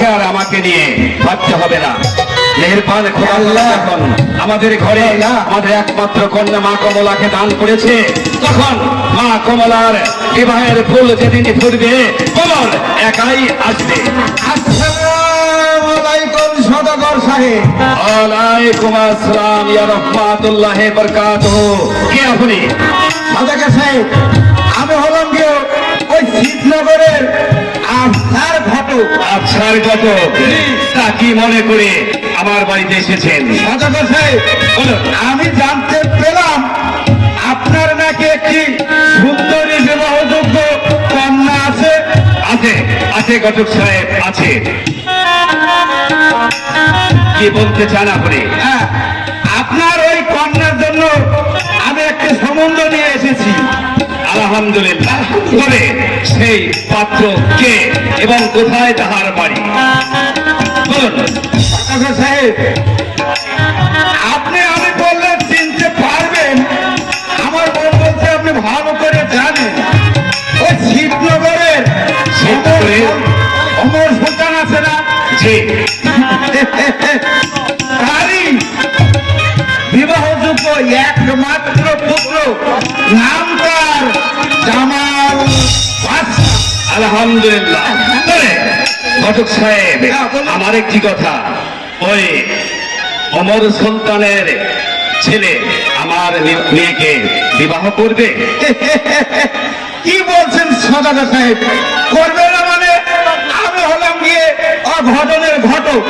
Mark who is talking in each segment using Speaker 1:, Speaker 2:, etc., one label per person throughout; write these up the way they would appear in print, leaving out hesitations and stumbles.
Speaker 1: তোমাকে আর আমাকে নিয়ে ভাবতে হবে না। মেহেরবান খোদা যখন আমাদের ঘরে আমাদের একমাত্র কন্যা মা কমলাকে দান করেছে, তখন মা কমলার বিবাহের ফুল যেদিন ফুটবে কমল একাই আসবে।
Speaker 2: আসসালামু আলাইকুম সদাগর সাহেব।
Speaker 1: ওয়ালাইকুম আসসালাম ইয়া রাহমাতুল্লাহি ওয়া বারাকাতুহু। কে আপনি?
Speaker 2: সদাগর সাহেব, আমি হলাম গিয়ে ওই শীতনগরের আফসার ঘটক।
Speaker 1: আচ্ছার কত তা কি মনে করে আমার বাড়িতে এসেছেন?
Speaker 2: সদাগর সাহেব,
Speaker 1: বলুন।
Speaker 2: আমি জানতে পেলাম আপনার নাকি একটি সুন্দরী বিবাহযোগ্য কন্যা আছে।
Speaker 1: আছে আছে ঘটক সাহেব, আছে। কি বলতে চান আপনি?
Speaker 2: হ্যাঁ, আপনার ওই কন্যার জন্য আমি একটি সম্বন্ধ নিয়ে এসেছি।
Speaker 1: আলহামদুলিল্লাহ। তবে সেই পাত্র কে এবং কোথায় তাহার বাড়ি বলুন।
Speaker 2: সদাগর সাহেব, আপনি আমি বললে চিনতে পারবেন। আমার মন বলছে আপনি ভালো করে জানেন। ওই শীতনগরের
Speaker 1: শীতনগরের?
Speaker 2: অমর সুলতান আছে না,
Speaker 1: জি।
Speaker 2: তারই বিবাহযোগ্য একমাত্র পুত্র, নাম তার জামাল বাদশা।
Speaker 1: আলহামদুলিল্লাহ। তবে ঘটক সাহেব, আমার একটি কথা, ওই অমর সুলতানের ছেলে আমার মেয়েকে বিবাহ করবে?
Speaker 2: কি বলছেন সদাগর সাহেব? করবে না মানে? আমি হলাম গিয়ে অঘটনের ঘটক।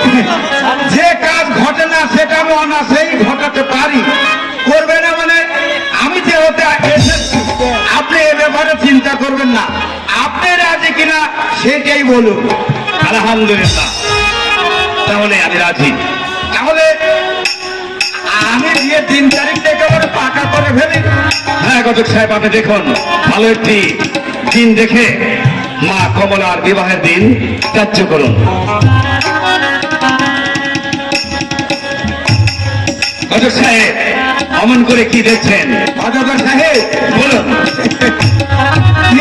Speaker 2: যে কাজ ঘটে না সেটা আমি অনাসেই ঘটাতে পারি। করবে না মানে? আমি যে হতে এসেছি, আপনি এ ব্যাপারে চিন্তা করবেন না। আপনি রাজি কিনা সেটাই বলুন।
Speaker 1: আলহামদুলিল্লাহ, তাহলে আমি রাজি।
Speaker 2: তাহলে আমি বিয়ে 3 তারিখটা একেবারে পাকা করে ফেলি।
Speaker 1: হ্যাঁ ঘটক সাহেব, আপনি দেখুন ভালো একটি দিন দেখে মা কমলার বিবাহের দিন ত্যায্য করুন। ঘটক সাহেব, অমন করে কি দেখছেন?
Speaker 2: সদাগর সাহেব,
Speaker 1: বলুন।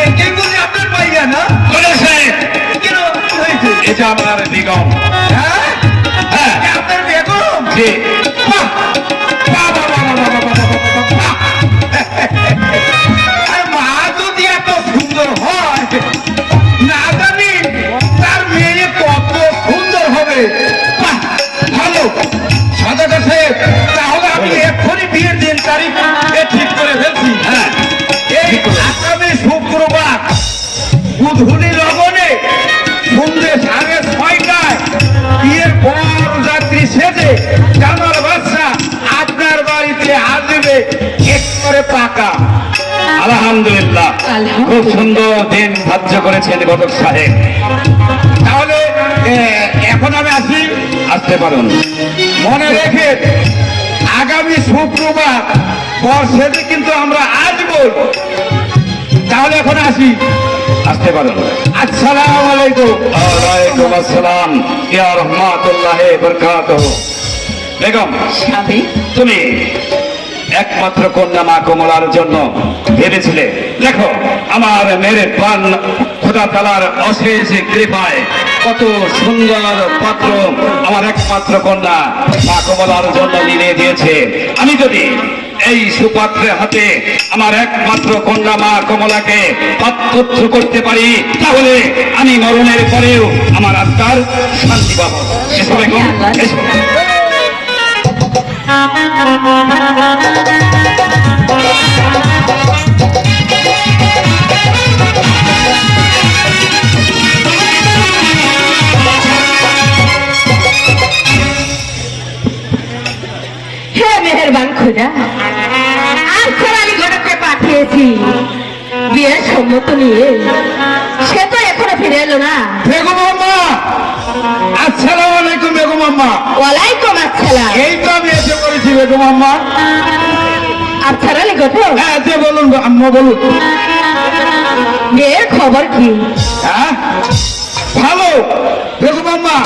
Speaker 2: একেই বলি আপনার পাইয়া না?
Speaker 1: ঘটক সাহেব,
Speaker 2: কেন হয়েছে?
Speaker 1: এটা আমার বেগম।
Speaker 2: হ্যাঁ?
Speaker 1: হ্যাঁ
Speaker 2: এ আপনার বেগম?
Speaker 1: জি।
Speaker 2: বাহ! বাহ, বাহ, বাহ, বাহ, বাহ, বাহ, বাহ, বাহ, বাহ। আর মা যদি এত সুন্দর হয়, না জানি তার মেয়ে কত সুন্দর হবে। বাহ! ভালো। সদাগর সাহেব, তাহলে আমি এক্ষুনি বিয়ের 3 তারিখ ঠিক করে ফেলছি।
Speaker 1: হ্যাঁ,
Speaker 2: এই আগামী শুক্রবার বুধুনি লগনে সন্ধ্যে 6:30টায় বিয়ের বরযাত্রী সেজে জামাল বাদশা আপনার বাড়িতে আসবে, একেবারে পাকা।
Speaker 1: আলহামদুলিল্লাহ, খুব সুন্দর দিন ধার্য করেছেন ঘটক সাহেব।
Speaker 2: তাহলে এখন আমি আসি।
Speaker 1: আসতে পারুন।
Speaker 2: মনে রেখে আগামী শুক্রবার বর সেজে কিন্তু আমরা আসবো। তাহলে এখন আসি।
Speaker 1: আসতে পারুন।
Speaker 2: আসসালামু আলাইকুম।
Speaker 1: ওয়ালাইকুম আসসালাম ইয়া রাহমাতুল্লাহি ওয়া বারাকাতুহু। বেগম,
Speaker 3: স্বামী,
Speaker 1: তুমি একমাত্র কন্যা মা কমলার জন্য ভেবেছিলে। দেখো, আমার মেয়ের প্রাণ খোদা তাআলার অশেষ কৃপায় কত সুন্দর পাত্র আমার একমাত্র কন্যা মা কমলার জন্য নিয়ে দিয়েছে। আমি যদি এই সুপাত্রের হাতে আমার একমাত্র কন্যা মা কমলাকে পাত্র করতে পারি, তাহলে আমি মরণের পরেও আমার আত্মার শান্তি পাবো। এসো বেগম, এসো।
Speaker 3: হে মেহেরবান খোদা, আজকাল আমি ঘটককে পাঠিয়েছি বিয়ের সম্মত নিয়ে, সে তো এখনো ফিরে এলো না।
Speaker 2: বেগম আম্মা, আসসালামু আলাইকুম। বেগম আম্মা,
Speaker 3: ওয়ালাইকুম আসসালাম।
Speaker 2: এই তো আমি এসে পড়েছি। বেগম আম্মা,
Speaker 3: আপনারা ঘটক,
Speaker 2: হ্যাঁ যে বলুন আম্মা, বলুন।
Speaker 3: বিয়ের খবর কি?
Speaker 2: হ্যাঁ, ভালো। বেগম আম্মা,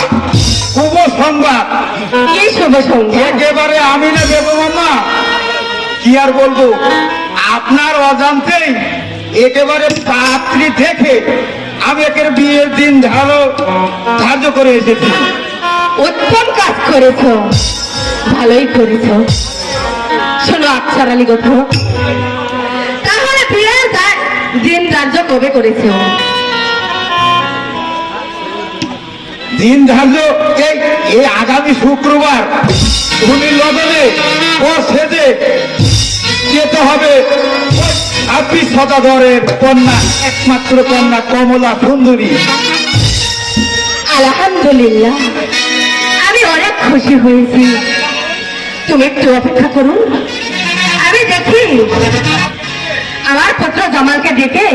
Speaker 2: শুভ সংবাদ।
Speaker 3: কি শুভ সংখ্যা?
Speaker 2: একেবারে আমি না বেগম আম্মা, কি আর বলবো, আপনার অজান্তেই একেবারে পাত্রী থেকে আমি একের বিয়ের দিন ধার্য করে এসেছি।
Speaker 3: উত্তম কাজ করেছো, ভালোই করেছো। শোনো আফসার আলী কথা, তাহলে বিয়ের দিন ধার্য কবে করেছো?
Speaker 2: দিন ধার্য এই আগামী শুক্রবার ধনী লগনে ও সেজে যেতে হবে 26 শতাধরের কন্যা, একমাত্র কন্যা কমলা সুন্দরী।
Speaker 3: আলহামদুলিল্লাহ, আমি অনেক খুশি হয়েছি। তুমি একটু অপেক্ষা করুন, আমি দেখি আমার পুত্র জামালকে ডেকে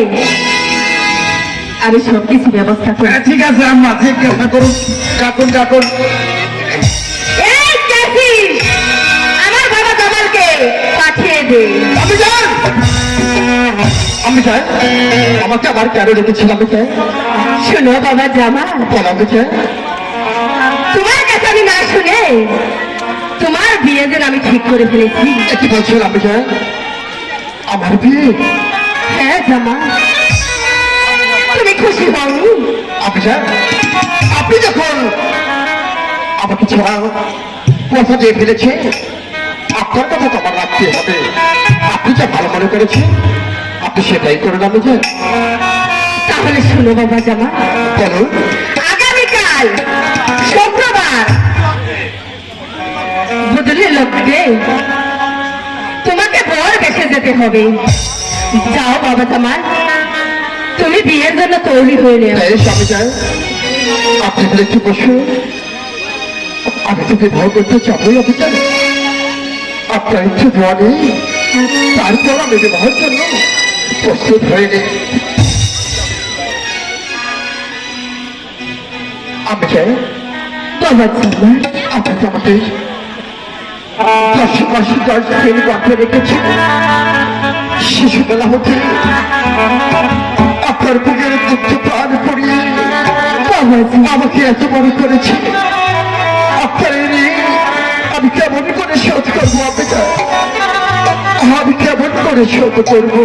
Speaker 3: আমি সবকিছু ব্যবস্থা করি।
Speaker 2: ঠিক আছে আম্মা, ঠিক আছে করুন। কাকুন কাকুন,
Speaker 3: এই চাচি, আমার বাবা জামালকে পাঠিয়ে দে।
Speaker 2: আমি চাই আমাকে আবার কেন রেখেছিলাম? আমি চাই
Speaker 3: শোনো বাবা জামাল,
Speaker 2: আমাকে চাই
Speaker 3: তোমার কাছে আমি না শুনে তোমার বিয়ে যেন আমি ঠিক করে ফেলেছি।
Speaker 2: কি বলছেন? আমি চাই আমার বিয়ে।
Speaker 3: হ্যাঁ জামাল, তুমি খুশি হওনি?
Speaker 2: আমি চাই আপনি যখন আমাকে ছাড়া কথা দিয়ে ফেলেছে, আপনার কথা তো আমার রাখতে হবে। আপনি যা ভালো মনে করেছেন আপনি সেটাই করে আমি চাই।
Speaker 3: তাহলে শোনো বাবা জামাল,
Speaker 2: বলুন।
Speaker 3: আগামীকাল শুক্রবার বদলে লোককে তোমাকে বর বেসে যেতে হবে। যাও বাবা জামাল, তুমি বিয়ের জন্য তৈরি হয়ে নেও।
Speaker 2: আমি চাই আপনি একটু বসুন। আমি তো বিবাহ করতে চাবই। আমি চাই আপনার ইচ্ছে দেওয়া নেই, তারপর আমি বিবাহের জন্য প্রস্তুত হয়ে নেই। আমি চাই
Speaker 3: বাবা জামাল,
Speaker 2: আপনি তো আমাকে 10 মাস 10 দিন বাঁধে রেখেছেন। শিশুবেলা হতে আপনার বুকের দুঃখ প্রাণ পড়িয়ে আমাকে এত বড় করেছে। আপনার এই ঋণ আমি কেমন করে শোধ করবো? আমি কেমন করে শোধ করবো?